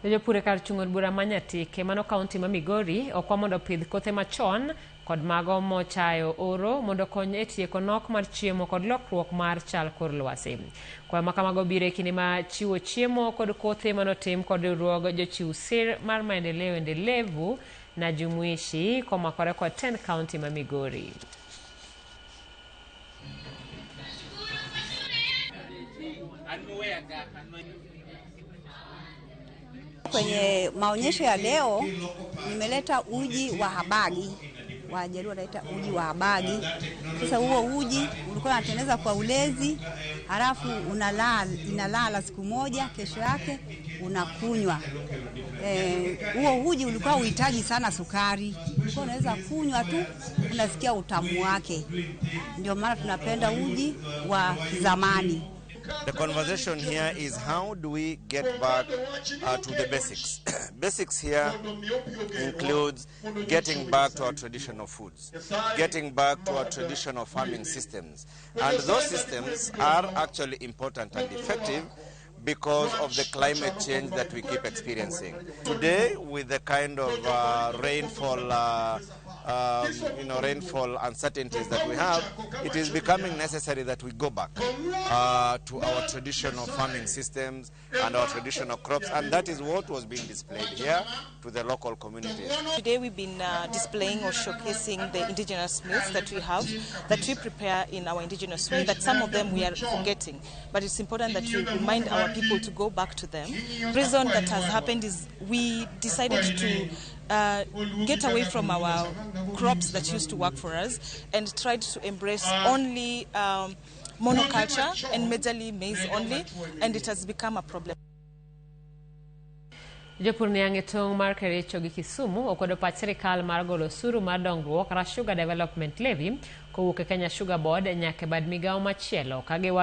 Jopur kar chung'od bura Manyatike mano kaunti ma Migori okwa mondo opidh kothe machon kod mago mochayo oro mondo kony e tieko nok mar chiemo kod lokruok mar chal kor lwasi. Kwa makamago biro e kinde ma chiwo chiemo kod kothe manotim kod riwruog jochiw sir mar maendeleo endelevu na jumuishi komakore kod 10 kaunti ma Migori. Kwenye maonyesho ya leo nimeleta uji wa habagi. Wajaluo wanaita uji wa habagi. Sasa huo uji ulikuwa unatengeneza kwa ulezi, halafu inalala siku moja, kesho yake unakunywa. Huo uji ulikuwa uhitaji sana sukari. Ulikuwa unaweza kunywa tu unasikia utamu wake. Ndio maana tunapenda uji wa zamani. The conversation here is how do we get back to the basics. Basics here includes getting back to our traditional foods, getting back to our traditional farming systems. And those systems are actually important and effective because of the climate change that we keep experiencing. Today, with the kind of rainfall uncertainties that we have, it is becoming necessary that we go back to our traditional farming systems and our traditional crops, and that is what was being displayed here to the local communities. Today we've been displaying or showcasing the indigenous meals that we have, that we prepare in our indigenous way, that some of them we are forgetting, but it's important that we remind our people to go back to them. The reason that has happened is we decided to get away from our crops that used to work for us and tried to embrace only monoculture and majorly maize only, and it has become a problem. Jopur ni angetong mar Kericho gi Kisumu okwedo pach sirikal mar golo osuru mar dongruok ra Sugar Development Levy kowuok e Kenya Sugar Board nyaka bad migawo machielo ka giwacho